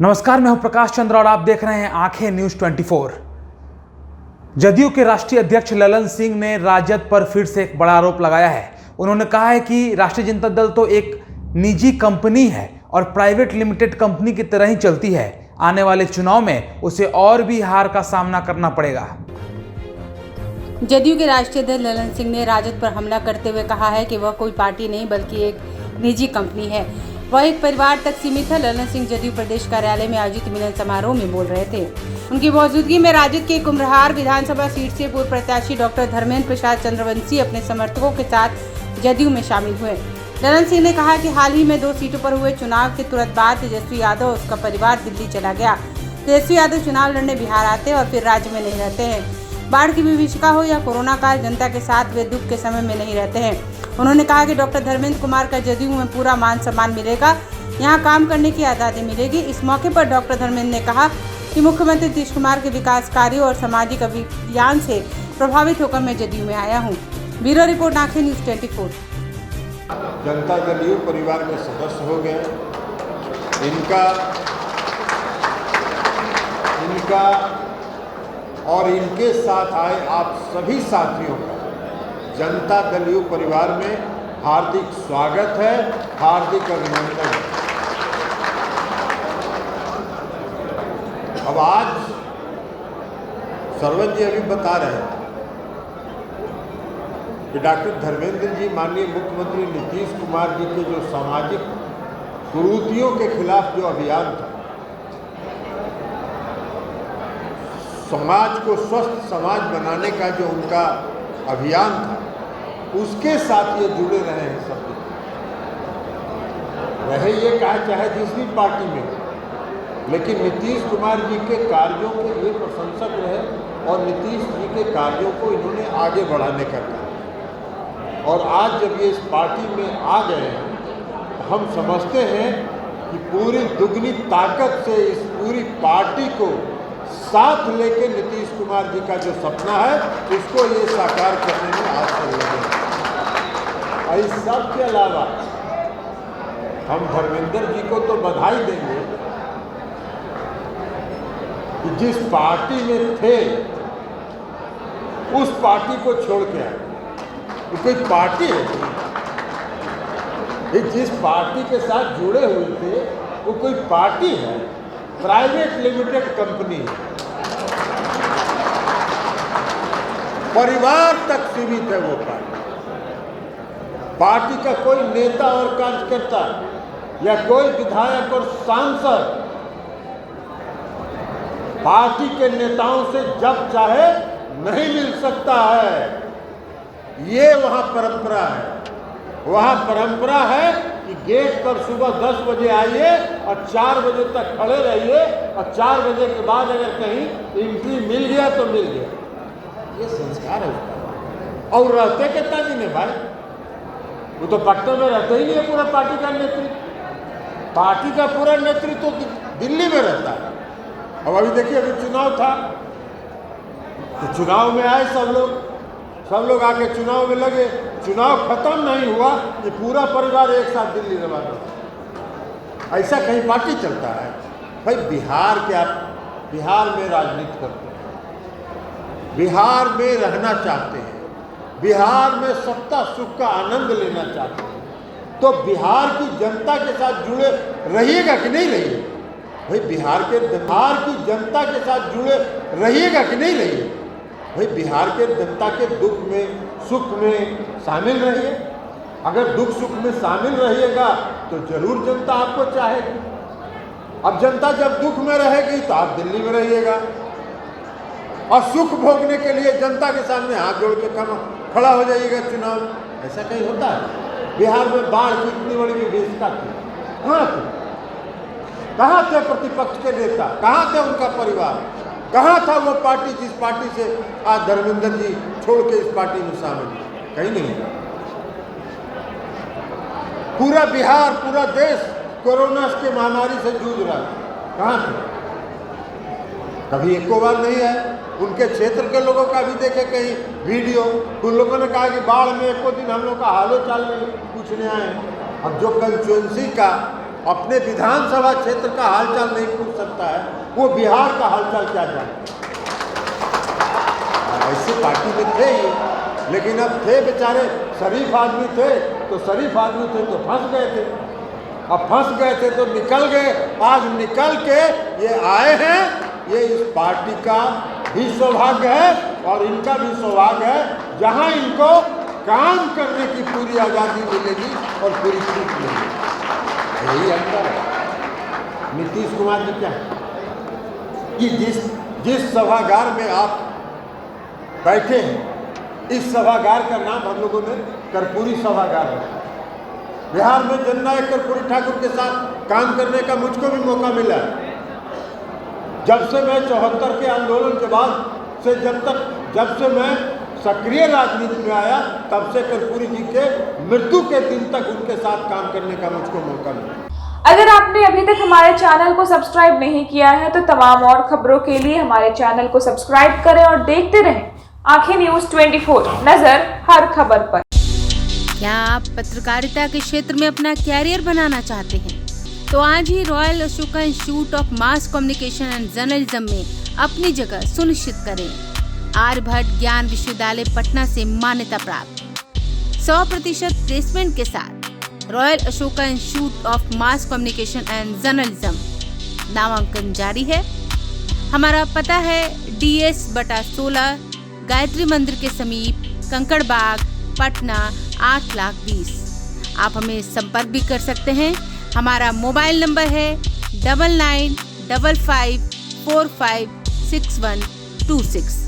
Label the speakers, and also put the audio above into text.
Speaker 1: नमस्कार, मैं हूं प्रकाश चंद्र और आप देख रहे हैं आंखें न्यूज 24। जदयू के राष्ट्रीय अध्यक्ष ललन सिंह ने राजद पर फिर से एक बड़ा आरोप लगाया है। उन्होंने कहा है कि राष्ट्रीय जनता दल तो एक निजी कंपनी है और प्राइवेट लिमिटेड कंपनी की तरह ही चलती है। आने वाले चुनाव में उसे और भी हार का सामना करना पड़ेगा।
Speaker 2: जदयू के राष्ट्रीय अध्यक्ष ललन सिंह ने राजद पर हमला करते हुए कहा है कि वह कोई पार्टी नहीं बल्कि एक निजी कंपनी है। वह एक परिवार तक सीमित है। ललन सिंह जदयू प्रदेश कार्यालय में आयोजित मिलन समारोह में बोल रहे थे। उनकी मौजूदगी में राजद के कुम्हरार विधानसभा सीट से पूर्व प्रत्याशी डॉक्टर धर्मेंद्र प्रसाद चंद्रवंशी अपने समर्थकों के साथ जदयू में शामिल हुए। ललन सिंह ने कहा कि हाल ही में 2 सीटों पर हुए चुनाव के तुरंत बाद तेजस्वी यादव और उसका परिवार दिल्ली चला गया। तेजस्वी यादव चुनाव लड़ने बिहार आते और फिर राज्य में नहीं रहते हैं। बाढ़ की विभीषिका हो या कोरोना काल, जनता के साथ वे दुख के समय में नहीं रहते हैं। उन्होंने कहा कि डॉक्टर धर्मेंद्र कुमार का जदयू में पूरा मान सम्मान मिलेगा, यहाँ काम करने की आज़ादी मिलेगी। इस मौके पर डॉक्टर धर्मेंद्र ने कहा कि मुख्यमंत्री नीतीश कुमार के विकास कार्यों और सामाजिक अभियान से प्रभावित होकर मैं जदयू में आया हूँ। ब्यूरो रिपोर्ट, आंखें न्यूज 24।
Speaker 3: जनता दल यू परिवार के सदस्य हो गए। इनका और इनके साथ आए आप सभी साथियों का जनता दल यू परिवार में हार्दिक स्वागत है, हार्दिक अभिनंदन है। अब आज सरवन जी अभी बता रहे हैं कि डॉक्टर धर्मेंद्र जी माननीय मुख्यमंत्री नीतीश कुमार जी के जो सामाजिक कुरीतियों के खिलाफ जो अभियान था, समाज को स्वस्थ समाज बनाने का जो उनका अभियान था, उसके साथ ये जुड़े रहे हैं सब। रहे ये चाहे जिस भी पार्टी में, लेकिन नीतीश कुमार जी के कार्यों के ये प्रशंसक रहे और नीतीश जी के कार्यों को इन्होंने आगे बढ़ाने का काम। और आज जब ये इस पार्टी में आ गए हैं, हम समझते हैं कि पूरी दुगनी ताकत से इस पूरी पार्टी को साथ लेके नीतीश कुमार जी का जो सपना है उसको ये साकार करने में आज से लगे। और इस सब के अलावा हम धर्मेंद्र जी को तो बधाई देंगे कि जिस पार्टी में थे उस पार्टी को छोड़ के आए। ये कोई पार्टी है? ये जिस पार्टी के साथ जुड़े हुए थे वो कोई पार्टी है? प्राइवेट लिमिटेड कंपनी है, परिवार तक सीमित है वो पार्टी का कोई नेता और कार्यकर्ता या कोई विधायक और सांसद पार्टी के नेताओं से जब चाहे नहीं मिल सकता है। ये वहाँ परंपरा है। वहाँ परंपरा है कि गेट पर सुबह 10 बजे आइए और 4 बजे तक खड़े रहिए और 4 बजे के बाद अगर कहीं एंट्री मिल गया तो मिल गया। ये संस्कार है उसका। और रहते कितना दिन है भाई? वो तो पटना में रहते ही नहीं है पूरा पार्टी का नेतृत्व। पार्टी का पूरा नेतृत्व तो दिल्ली में रहता है। अब अभी देखिए, अभी चुनाव था तो चुनाव में आए सब लोग आके चुनाव में लगे। चुनाव खत्म नहीं हुआ कि पूरा परिवार एक साथ दिल्ली रवाना हो। ऐसा कहीं पार्टी चलता है भाई? बिहार के आप बिहार में राजनीति करते हैं, बिहार में रहना चाहते हैं, बिहार में सत्ता सुख का आनंद लेना चाहते हैं, तो बिहार की जनता के साथ जुड़े रहिएगा कि नहीं रहिए? भाई बिहार की जनता के साथ जुड़े रहिएगा कि नहीं रहिए? भाई बिहार के जनता के दुख में सुख में शामिल रहिए। अगर दुख सुख में शामिल रहिएगा तो जरूर जनता आपको चाहेगी। अब जनता जब दुख में रहेगी तो आप दिल्ली में रहिएगा और सुख भोगने के लिए जनता के सामने हाथ जोड़ के खड़ा हो जाइएगा चुनाव। ऐसा कहीं होता है? बिहार में बाढ़ की इतनी बड़ी विभीषिका थी, कहाँ थे प्रतिपक्ष के नेता? कहाँ थे उनका परिवार? कहाँ था वो पार्टी जिस पार्टी से आज धर्मेंद्र जी छोड़ के इस पार्टी में शामिल? कहीं नहीं। पूरा बिहार, पूरा देश कोरोना की महामारी से जूझ रहा है। कहाँ थे? कभी एको बार नहीं है। उनके क्षेत्र के लोगों का भी देखे कहीं वीडियो, उन लोगों ने कहा कि बाढ़ में एको दिन हम लोग का हालो चाल नहीं पूछने आए। अब जो कंस्टिट्यूएंसी का अपने विधानसभा क्षेत्र का हालचाल नहीं पूछ सकता है, वो बिहार का हालचाल क्या जाने। ऐसे पार्टी में थे ही, लेकिन अब थे बेचारे शरीफ आदमी थे, तो शरीफ आदमी थे तो फंस गए थे। अब फंस गए थे तो निकल गए, आज निकल के ये आए हैं। ये इस पार्टी का भी सौभाग्य है और इनका भी सौभाग्य है, जहां इनको काम करने की पूरी आज़ादी मिलेगी और पूरी छूट मिलेगी। यही अंतर है। नीतीश कुमार जी क्या है कि जिस सभागार में आप बैठे हैं, इस सभागार का नाम हम लोगों ने कर्पूरी सभागार रखा। बिहार में जननायक कर्पूरी ठाकुर के साथ काम करने का मुझको भी मौका मिला। जब से मैं 74 के आंदोलन के बाद से जब से मैं सक्रिय राजनीति में आया, तब से कर्पूरी जी के मृत्यु के दिन तक उनके साथ काम करने का मुझको मौका मिला।
Speaker 4: अगर आपने अभी तक हमारे चैनल को सब्सक्राइब नहीं किया है तो तमाम और खबरों के लिए हमारे चैनल को सब्सक्राइब करें और देखते रहें आंखें न्यूज़ 24, नजर हर खबर पर।
Speaker 2: क्या आप पत्रकारिता के क्षेत्र में अपना कैरियर बनाना चाहते हैं? तो आज ही royal Ashoka institute of mass communication and journalism में अपनी जगह सुनिश्चित करें। आर्यभट्ट ज्ञान विश्वविद्यालय पटना से मान्यता प्राप्त 100% प्लेसमेंट के साथ royal Ashoka institute of mass communication and journalism नामांकन जारी है। हमारा पता है DS/16 गायत्री मंदिर के समीप, कंकड़ बाग, पटना 8,20,000। आप हमें संपर्क भी कर सकते हैं। हमारा मोबाइल नंबर है 9955456126।